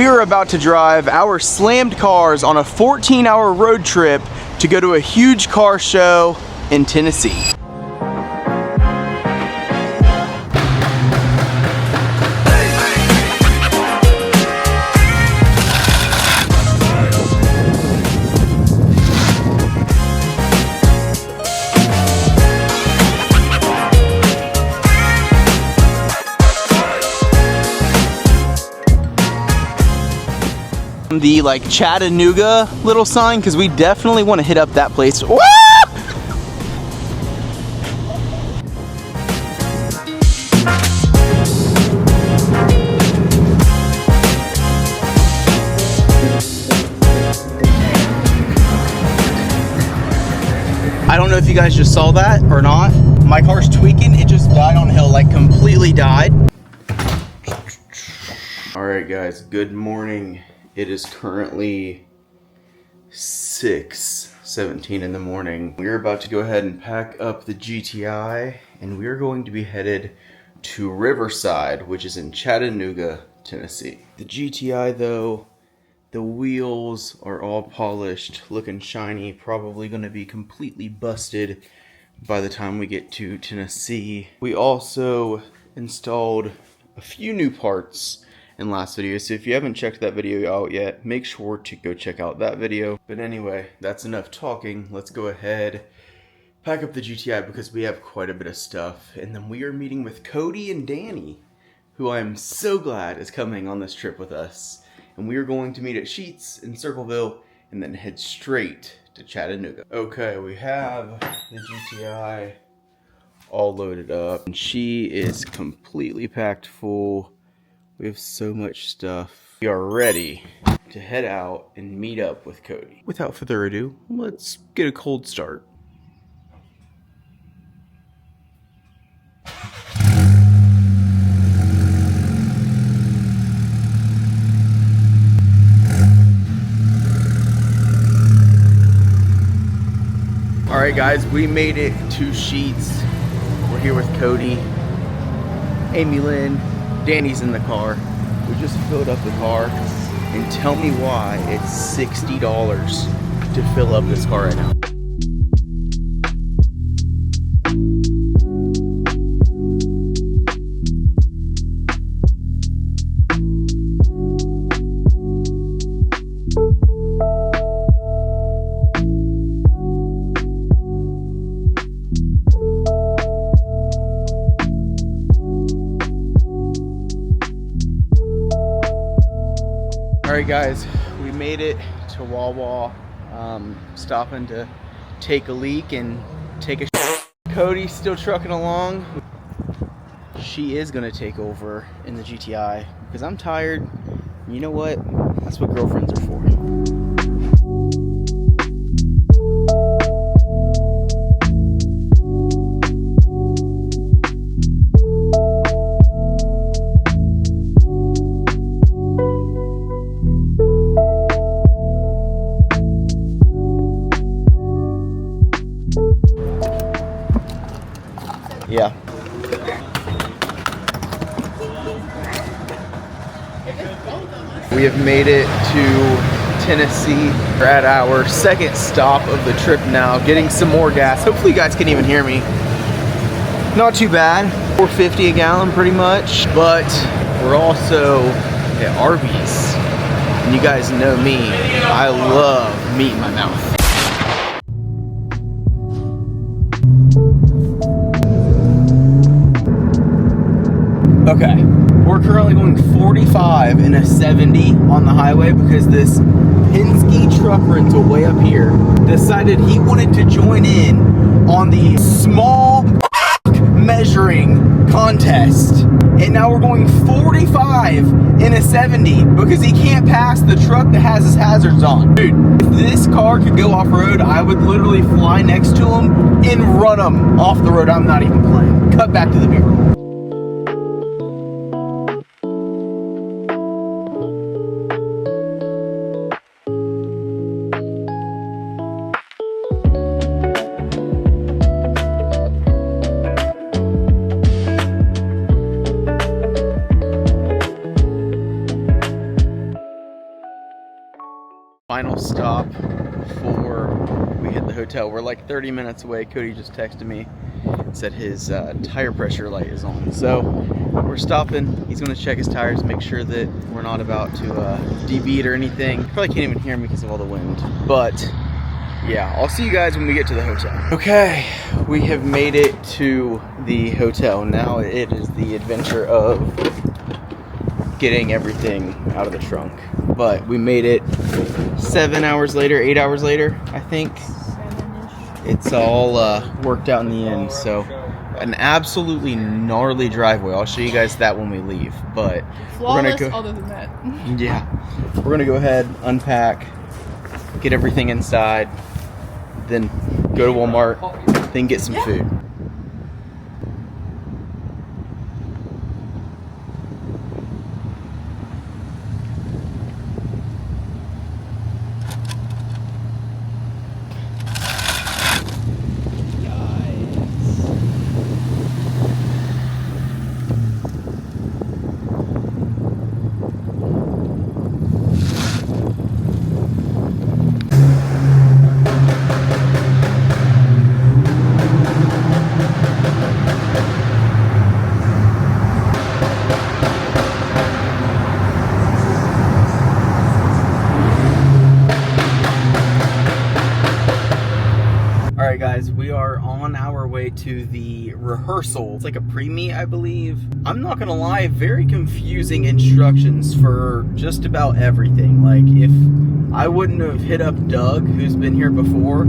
are about to drive our slammed cars on a 14-hour road trip to go to a huge car show in Tennessee. The like Chattanooga little sign, because we definitely want to hit up that place. Woo! I don't know if you guys just saw that or not. My car's tweaking. It just died on hill, like completely died. All right, guys, good morning. It is currently 6:17 in the morning. We're about to go ahead and pack up the GTI, and we're going to be headed to Riverside, which is in Chattanooga, Tennessee. The GTI though, the wheels are all polished, looking shiny, probably gonna be completely busted by the time we get to Tennessee. We also installed a few new parts in last video, so if you haven't checked that video out yet, make sure to go check out that video. But anyway, that's enough talking. Let's go ahead, pack up the GTI because we have quite a bit of stuff, and then we are meeting with Cody and Danny, who I'm so glad is coming on this trip with us. And we are going to meet at Sheetz in Circleville and then head straight to Chattanooga. Okay, we have the GTI all loaded up, and she is completely packed full. We have so much stuff. We are ready to head out and meet up with Cody. Without further ado, let's get a cold start. All right, guys, we made it to Sheetz. We're here with Cody, Amy Lynn, Danny's in the car. We just filled up the car, and tell me why it's $60 to fill up this car right now. Alright guys, we made it to Wawa, stopping to take a leak and take a shit. Cody's still trucking along. She is gonna take over in the GTI because I'm tired. You know what? That's what girlfriends are for. Yeah. We have made it to Tennessee. We're at our second stop of the trip now, getting some more gas. Hopefully you guys can even hear me. Not too bad, $4.50 a gallon pretty much, but we're also at Arby's. And you guys know me, I love meat in my mouth. Okay, we're currently going 45 in a 70 on the highway because this Penske truck rental way up here decided he wanted to join in on the small measuring contest. And now we're going 45 in a 70 because he can't pass the truck that has his hazards on. Dude, if this car could go off-road, I would literally fly next to him and run him off the road. I'm not even playing. Cut back to the B-roll. Final stop before we hit the hotel. We're like 30 minutes away. Cody just texted me, said his tire pressure light is on. So we're stopping. He's gonna check his tires, make sure that we're not about to debeat or anything. Probably can't even hear me because of all the wind. But yeah, I'll see you guys when we get to the hotel. Okay, we have made it to the hotel. Now it is the adventure of getting everything out of the trunk. But we made it 7 hours later, 8 hours later, I think. It's all worked out in the end. So an absolutely gnarly driveway. I'll show you guys that when we leave. But flawless, we're gonna go, other than that. yeah, we're gonna go ahead, unpack, get everything inside, then go to Walmart, then get some food. Alright guys, we are on our way to the rehearsal. It's like a pre-meet, I believe. I'm not gonna lie, very confusing instructions for just about everything. Like, if I wouldn't have hit up Doug, who's been here before,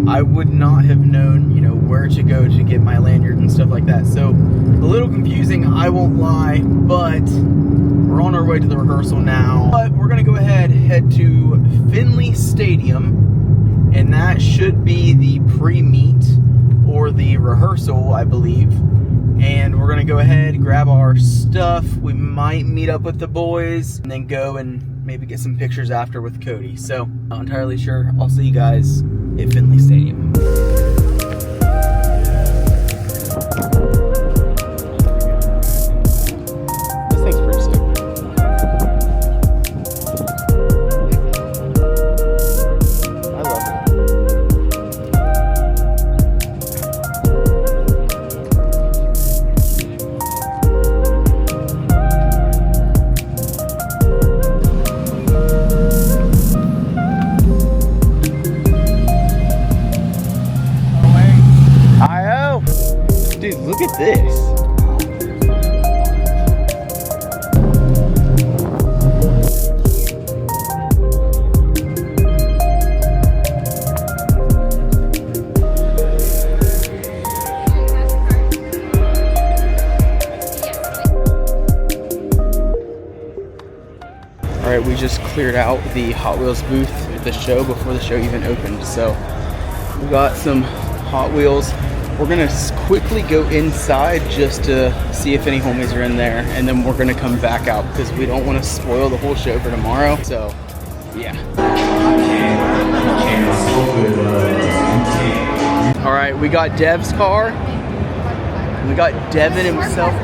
I would not have known, you know, where to go to get my lanyard and stuff like that. So, a little confusing, I won't lie, but we're on our way to the rehearsal now. But we're gonna go ahead, head to Finley Stadium, and that should be the pre-meet or the rehearsal, I believe. And we're gonna go ahead, grab our stuff. We might meet up with the boys and then go and maybe get some pictures after with Cody. So, not entirely sure. I'll see you guys at Finley Stadium. This thing's pretty sick. I love it. Dude, look at this. All right, we just cleared out the Hot Wheels booth at the show before the show even opened. So we got some Hot Wheels. We're gonna quickly go inside just to see if any homies are in there, and then we're gonna come back out because we don't want to spoil the whole show for tomorrow. So, yeah. All right, we got Dev's car. We got Devin himself.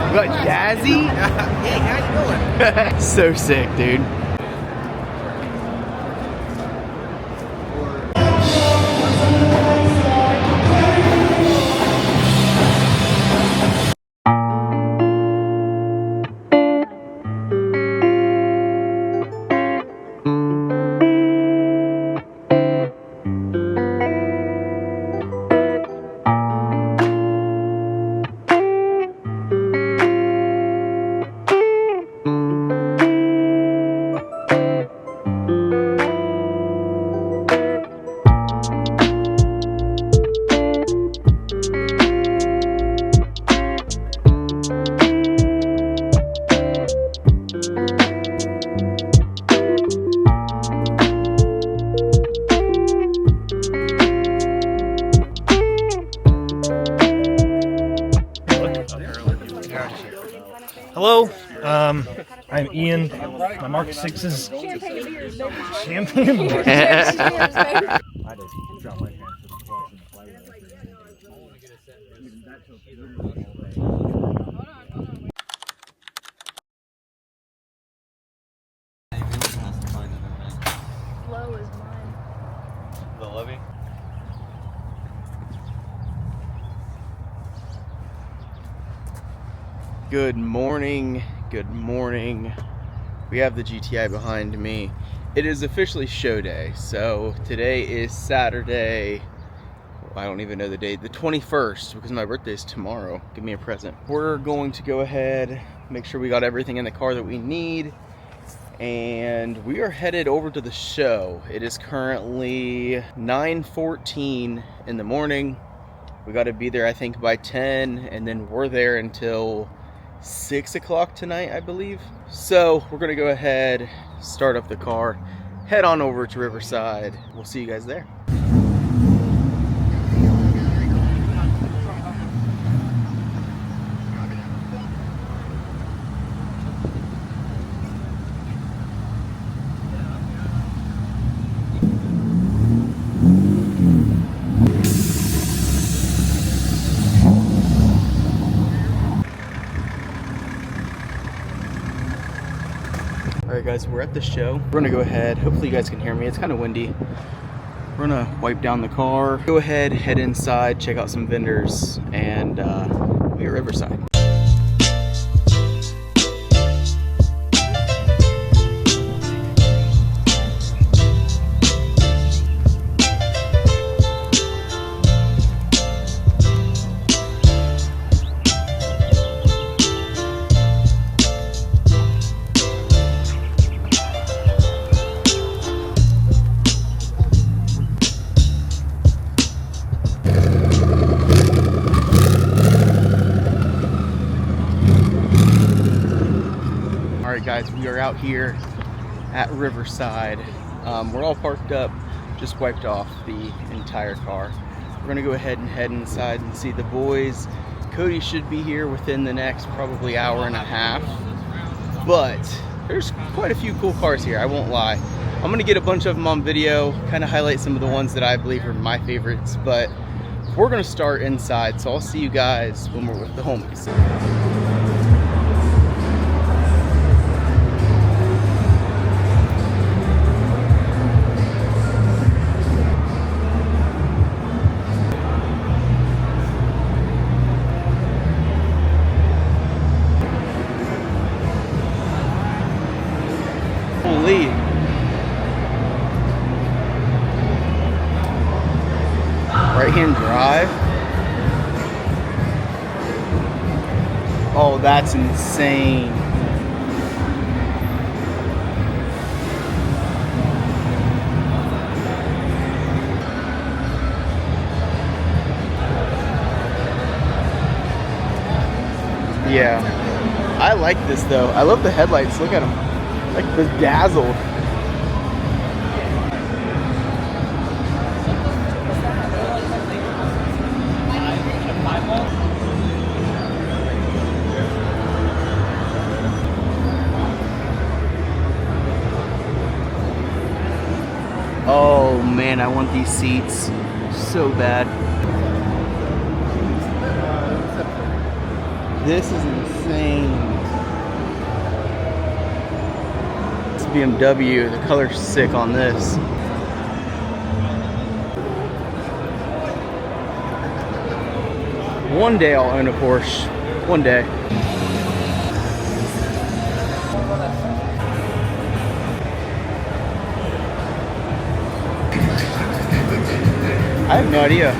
We got Jazzy. Hey, how you doing? So sick, dude. Hello, I'm Ian. My Mark 6 is champagne. Good morning, good morning. We have the GTI behind me. It is officially show day, so today is Saturday. I don't even know the date, the 21st, because my birthday is tomorrow. Give me a present. We're going to go ahead, make sure we got everything in the car that we need, and we are headed over to the show. It is currently 9:14 in the morning. We got to be there, I think, by 10, and then we're there until 6 o'clock tonight, I believe. So we're gonna go ahead, start up the car, head on over to Riverside. We'll see you guys there. Alright guys, we're at the show. We're gonna go ahead, hopefully you guys can hear me, it's kind of windy. We're gonna wipe down the car, go ahead, head inside, check out some vendors, and be at Riverside. Alright guys, we are out here at Riverside. We're all parked up, just wiped off the entire car. We're gonna go ahead and head inside and see the boys. Cody should be here within the next probably hour and a half. But there's quite a few cool cars here, I won't lie. I'm gonna get a bunch of them on video, kind of highlight some of the ones that I believe are my favorites, but we're gonna start inside, so I'll see you guys when we're with the homies. Holy. Right-hand drive. Oh, that's insane. Yeah. I like this though. I love the headlights. Look at them. Like bedazzled. Oh man, I want these seats so bad. This is insane. BMW, the color's sick on this. One day I'll own a Porsche. One day. I have no idea.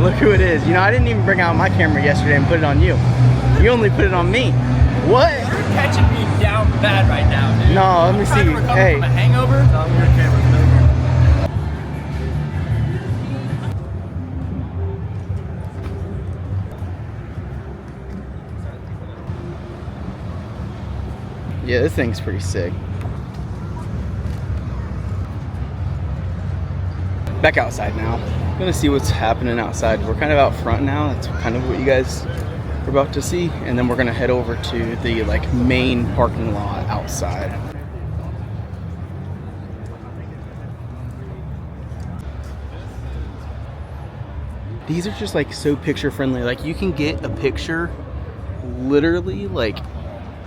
Look who it is. You know, I didn't even bring out my camera yesterday and put it on you. You only put it on me. What? You're catching me down bad right now, dude. No, let me see. Hey. From a hangover? Your camera's Yeah, this thing's pretty sick. Back outside now. I'm gonna see what's happening outside. We're kind of out front now. That's kind of what you guys are about to see. And then we're gonna head over to the main parking lot outside. These are just so picture friendly. You can get a picture literally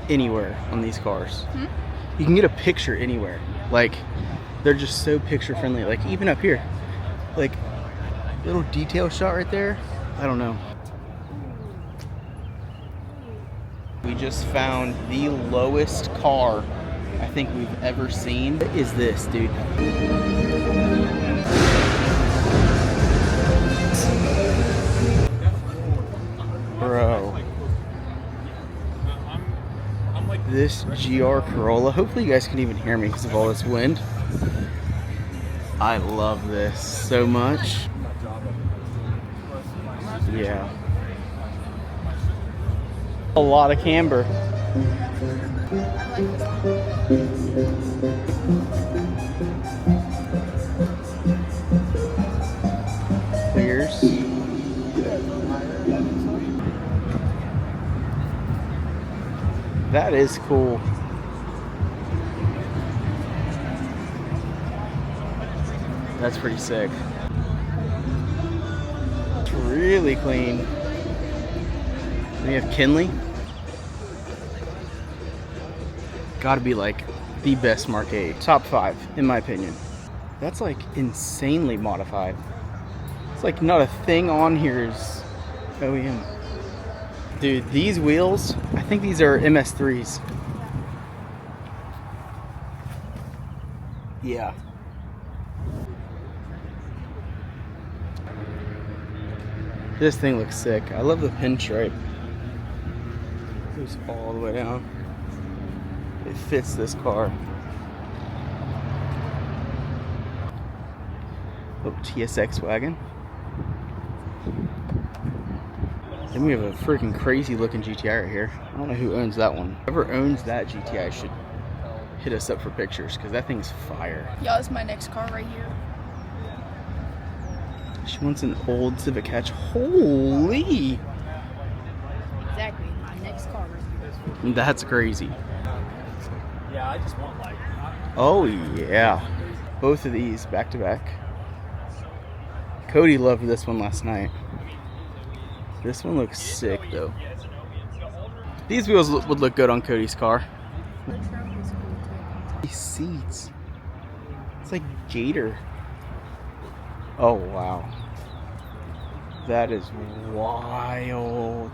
anywhere on these cars. You can get a picture anywhere. They're just so picture friendly. Even up here, like little detail shot right there. I don't know. We just found the lowest car I think we've ever seen. What is this, dude? Bro. This GR Corolla. Hopefully you guys can even hear me because of all this wind. I love this so much. Yeah. A lot of camber. Clears. That is cool. That's pretty sick. It's really clean. We have Kinley. Gotta be like the best Mark 8. Top 5, in my opinion. That's like insanely modified. It's like not a thing on here is OEM. Dude, these wheels, I think these are MS3s. Yeah. This thing looks sick. I love the pinstripe. Goes all the way down. It fits this car. Little TSX wagon. Then we have a freaking crazy looking GTI right here. I don't know who owns that one. Whoever owns that GTI should hit us up for pictures because that thing's fire. Yeah, this is my next car right here. She wants an old Civic Hatch. Holy! Exactly, my next car right here. That's crazy. Yeah, I just want like. Oh yeah. Both of these back to back. Cody loved this one last night. This one looks sick though. These wheels would look good on Cody's car. These seats. It's like Gator. Oh wow. That is wild.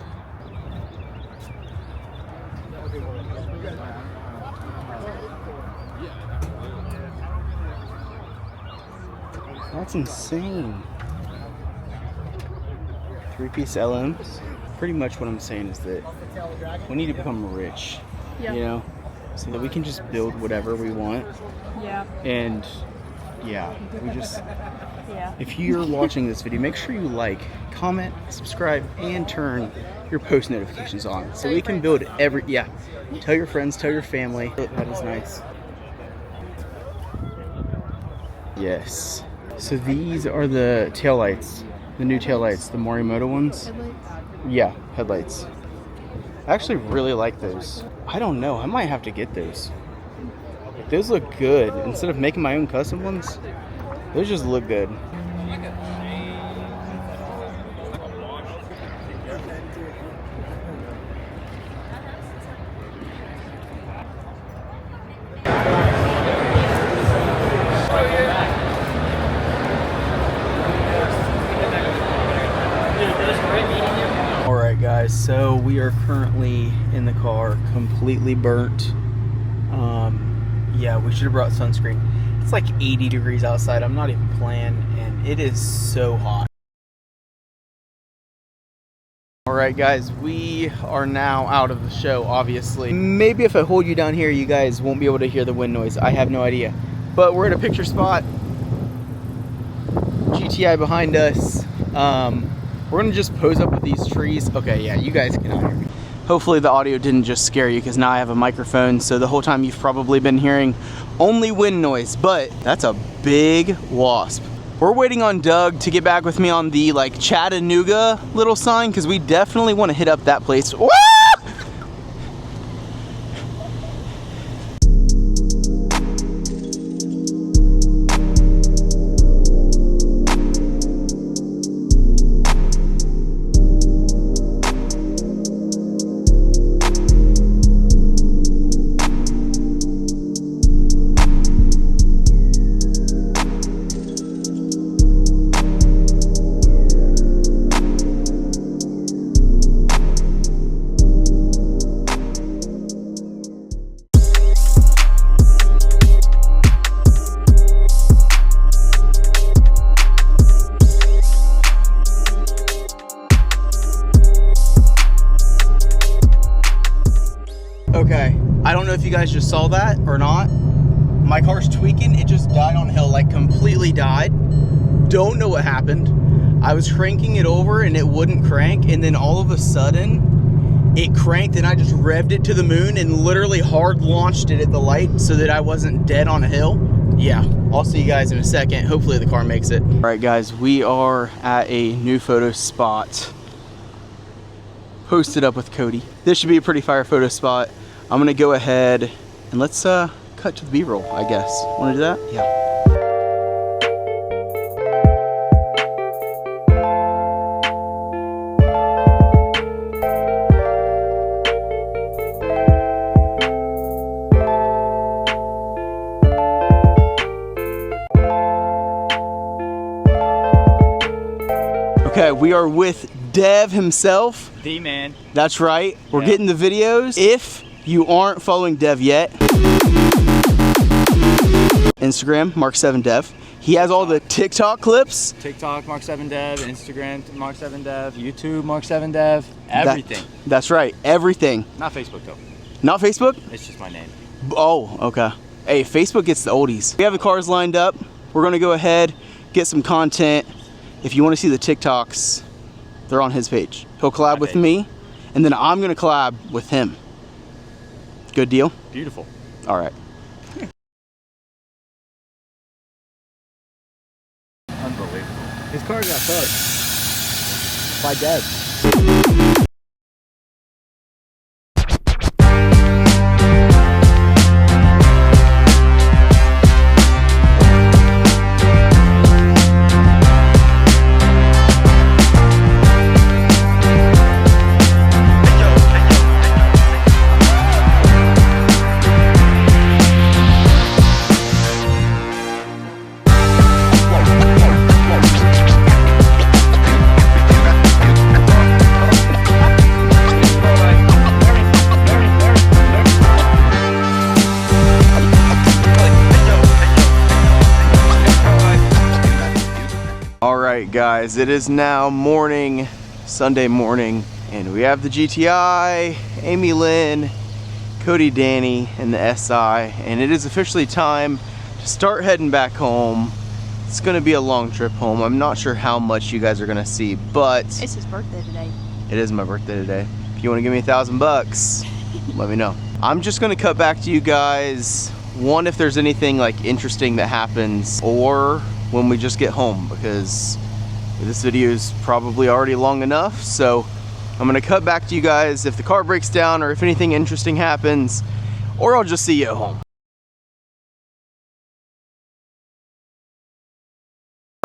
That's insane. 3-piece LMs. Pretty much what I'm saying is that we need to become rich, Yeah. you know, so that we can just build whatever we want. Yeah. And yeah, we just, Yeah. if you're watching this video, make sure you like, comment, subscribe, and turn your post notifications on so we can build tell your friends, tell your family. That is nice. Yes. So these are the taillights, the new taillights, the Morimoto ones. Headlights? Yeah, headlights. I actually really like those. I don't know, I might have to get those. Those look good. Instead of making my own custom ones, those just look good. Alright guys, so we are currently in the car, completely burnt. Yeah, we should have brought sunscreen. It's like 80 degrees outside, I'm not even playing, and it is so hot. Alright guys, we are now out of the show, obviously. Maybe if I hold you down here, you guys won't be able to hear the wind noise. I have no idea. But we're at a picture spot. GTI behind us. We're gonna just pose up with these trees. Okay, yeah, you guys can hear me. Hopefully the audio didn't just scare you because now I have a microphone, so the whole time you've probably been hearing only wind noise, but that's a big wasp. We're waiting on Doug to get back with me on the like Chattanooga little sign because we definitely want to hit up that place. Woo! know if you guys just saw that or not. My car's tweaking. It just died on hill, like completely died. Don't know what happened. I was cranking it over and it wouldn't crank, and then all of a sudden it cranked and I just revved it to the moon and literally hard launched it at the light so that I wasn't dead on a hill. Yeah, I'll see you guys in a second. Hopefully the car makes it. All right guys, we are at a new photo spot. Posted up with Cody. This should be a pretty fire photo spot. I'm gonna go ahead and let's cut to the B-roll, I guess. Wanna do that? Yeah. Okay, we are with Dev himself. The man. That's right. We're Yeah. getting the videos. If you aren't following Dev yet, Instagram, Mark7Dev. He has all the TikTok clips. TikTok, Mark7Dev. Instagram, Mark7Dev. YouTube, Mark7Dev. Everything. That's right. Everything. Not Facebook though. Not Facebook? It's just my name. Oh, okay. Hey, Facebook gets the oldies. We have the cars lined up. We're gonna go ahead, get some content. If you want to see the TikToks, they're on his page. He'll collab with me, and then I'm gonna collab with him. Good deal? Beautiful. All right. Unbelievable. His car got touched by Dev. Alright guys, it is now morning, Sunday morning, and we have the GTI, Amy Lynn, Cody Danny, and the SI, and it is officially time to start heading back home. It's gonna be a long trip home. I'm not sure how much you guys are gonna see, but It's his birthday today. it is my birthday today. If you wanna give me $1,000, let me know. I'm just gonna cut back to you guys, one, if there's anything like interesting that happens, or when we just get home, because this video is probably already long enough. So I'm gonna cut back to you guys if the car breaks down or if anything interesting happens, or I'll just see you at home.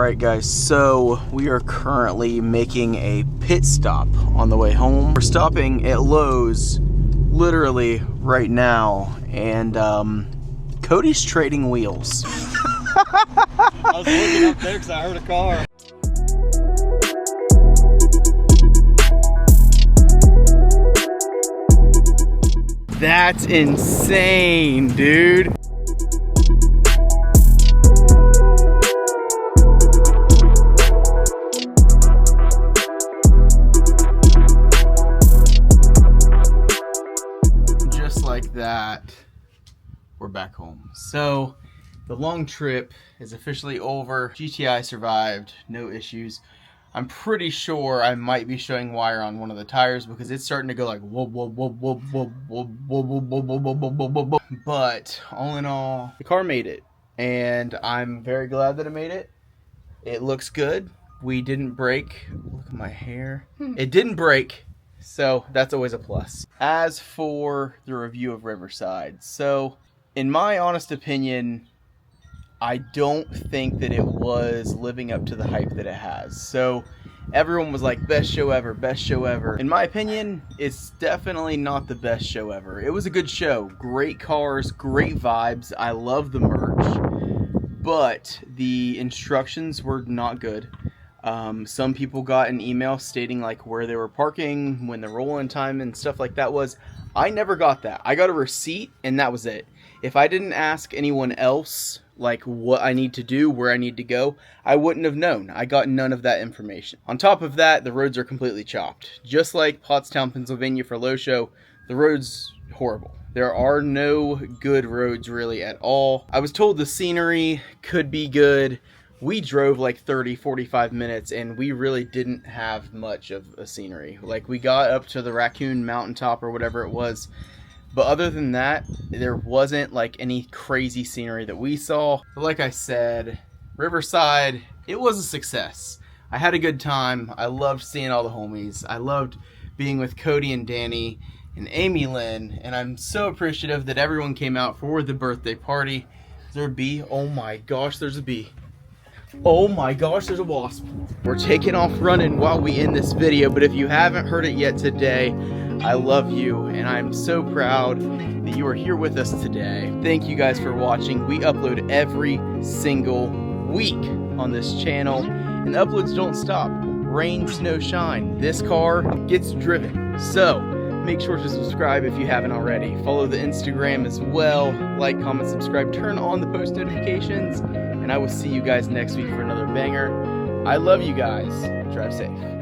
Alright guys, so we are currently making a pit stop on the way home. We're stopping at Lowe's literally right now, and Cody's trading wheels. I was looking up there because I heard a car. That's insane, dude. Just like that, we're back home. So the long trip is officially over. GTI survived, no issues. I'm pretty sure I might be showing wire on one of the tires because it's starting to go like whoa, whoa, whoa, whoa, whoa, whoa, whoa, whoa, whoa, whoa, whoa, whoa, whoa, whoa, whoa. But all in all, the car made it, and I'm very glad that it made it. It looks good. We didn't break. Look at my hair. It didn't break, so that's always a plus. As for the review of Riverside, so in my honest opinion, I don't think that it was living up to the hype that it has. So everyone was like, best show ever, best show ever. In my opinion, it's definitely not the best show ever. It was a good show. Great cars, great vibes. I love the merch. But the instructions were not good. Some people got an email stating like where they were parking, when the roll-in time and stuff like that was. I never got that. I got a receipt and that was it. If I didn't ask anyone else like what I need to do, where I need to go, I wouldn't have known. I got none of that information. On top of that, the roads are completely chopped. Just like Pottstown, Pennsylvania for Low Show, the road's horrible. There are no good roads really at all. I was told the scenery could be good. We drove like 30-45 minutes and we really didn't have much of a scenery. Like, we got up to the Raccoon Mountaintop or whatever it was, but other than that, there wasn't like any crazy scenery that we saw. But like I said, Riverside, it was a success. I had a good time. I loved seeing all the homies. I loved being with Cody and Danny and Amy Lynn, and I'm so appreciative that everyone came out for the birthday party. Is there a bee? Oh my gosh, there's a bee. Oh my gosh, there's a wasp. We're taking off running while we end this video, but if you haven't heard it yet today, I love you, and I'm so proud that you are here with us today. Thank you guys for watching. We upload every single week on this channel, and the uploads don't stop. Rain, snow, shine. This car gets driven. So make sure to subscribe if you haven't already. Follow the Instagram as well. Like, comment, subscribe, turn on the post notifications, and I will see you guys next week for another banger. I love you guys. Drive safe.